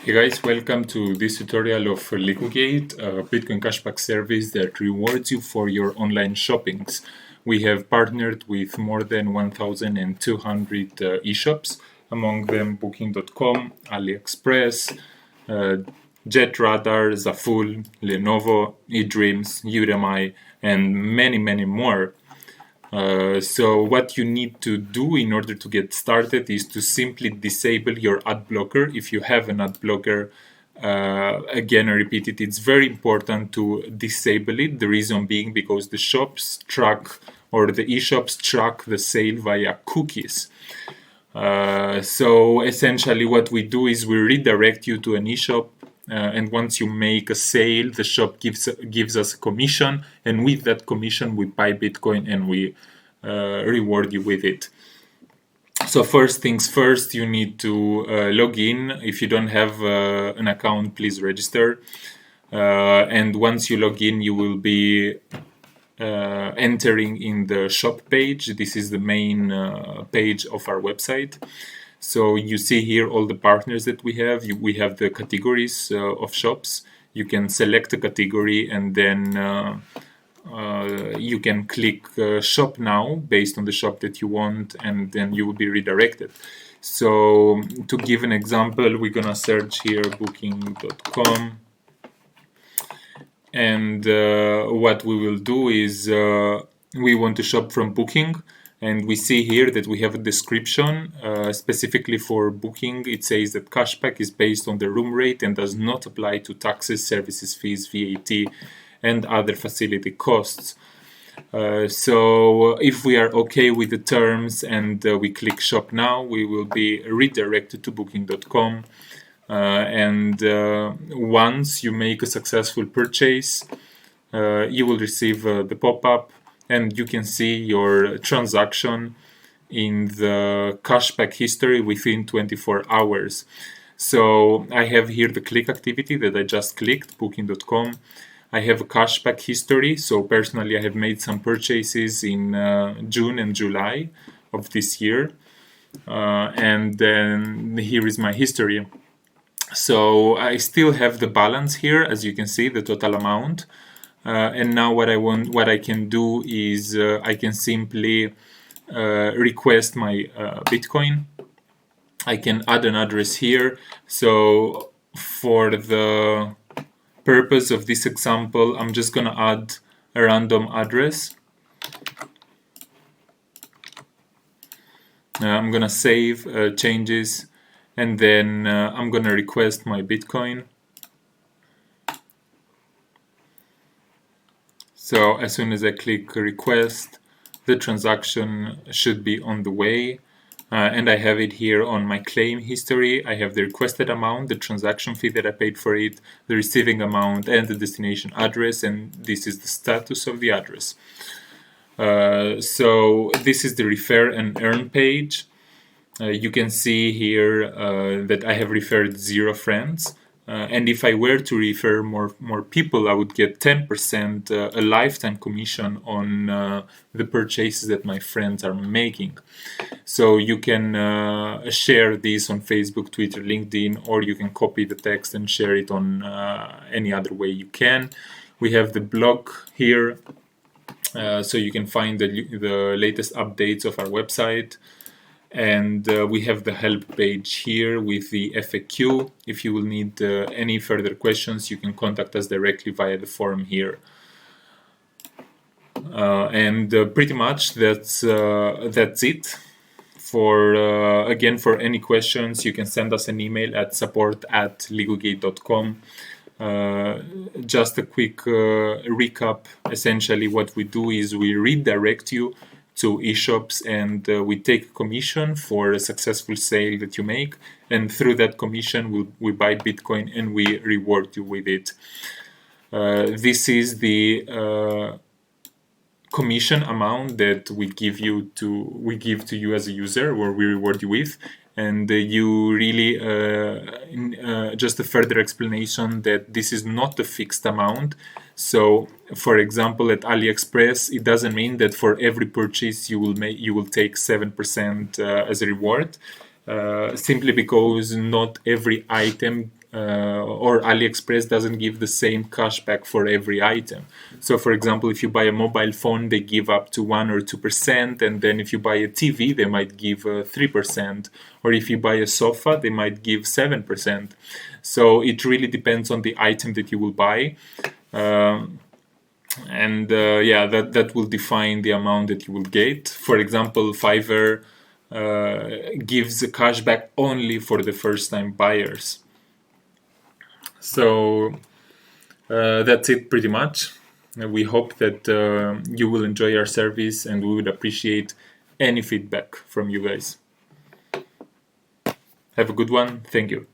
Hey guys, welcome to this tutorial of LiquiGate, a Bitcoin cashback service that rewards you for your online shoppings. We have partnered with more than 1,200 eShops, among them Booking.com, AliExpress, JetRadar, Zaful, Lenovo, eDreams, Udemy, and many more. So what you need to do in order to get started is to simply disable your ad blocker. If you have an ad blocker, again, I repeat it, it's very important to disable it. The reason being because the shops track, or the eShops track the sale via cookies. So essentially what we do is we redirect you to an eShop, and once you make a sale, the shop gives us a commission, and with that commission we buy Bitcoin and we reward you with it. So first things first, you need to log in. If you don't have an account, please register. And once you log in, you will be entering in the shop page. This is the main page of our website. So you see here all the partners that we have. We have the categories of shops. You can select a category and then you can click shop now based on the shop that you want, and then you will be redirected. So to give an example, we're gonna search here booking.com, and what we will do is we want to shop from Booking. And we see here that we have a description specifically for Booking. It says that cashback is based on the room rate and does not apply to taxes, services fees, VAT, and other facility costs. So if we are okay with the terms and we click shop now, we will be redirected to booking.com. And once you make a successful purchase, you will receive the pop-up, and you can see your transaction in the cashback history within 24 hours. So I have here the click activity that I just clicked, booking.com. I have a cashback history. So personally, I have made some purchases in June and July of this year. And then here is my history. So I still have the balance here, as you can see, the total amount. And now what I can do is I can simply request my Bitcoin. I can add an address here. So for the purpose of this example, I'm just gonna add a random address. I'm gonna save changes, and then I'm gonna request my Bitcoin. So as soon as I click request, the transaction should be on the way. And I have it here on my claim history. I have the requested amount, the transaction fee that I paid for it, the receiving amount, and the destination address, and this is the status of the address. So this is the refer and earn page. You can see here that I have referred 0 friends. And if I were to refer more people, I would get 10% a lifetime commission on the purchases that my friends are making. So you can share this on Facebook, Twitter, LinkedIn, or you can copy the text and share it on any other way you can. We have the blog here, so you can find the latest updates of our website. And we have the help page here with the FAQ. If you will need any further questions, you can contact us directly via the form here. And pretty much that's it. Again, for any questions, you can send us an email at support@liquigate.com. Just a quick recap. Essentially, what we do is we redirect you to eShops, and we take commission for a successful sale that you make, and through that commission we buy Bitcoin and we reward you with it. This is the commission amount that we give to you as a user, or we reward you with. And you really, just a further explanation that this is not a fixed amount. So, for example, at AliExpress, it doesn't mean that for every purchase you will take 7% as a reward, simply because not every item or AliExpress doesn't give the same cashback for every item. So for example, if you buy a mobile phone, they give up to 1 or 2%, and then if you buy a TV, they might give 3%, or if you buy a sofa, they might give 7%. So it really depends on the item that you will buy. Yeah, that will define the amount that you will get. For example, Fiverr gives a cashback only for the first-time buyers. So that's it pretty much. We hope that you will enjoy our service, and we would appreciate any feedback from you guys. Have a good one. Thank you.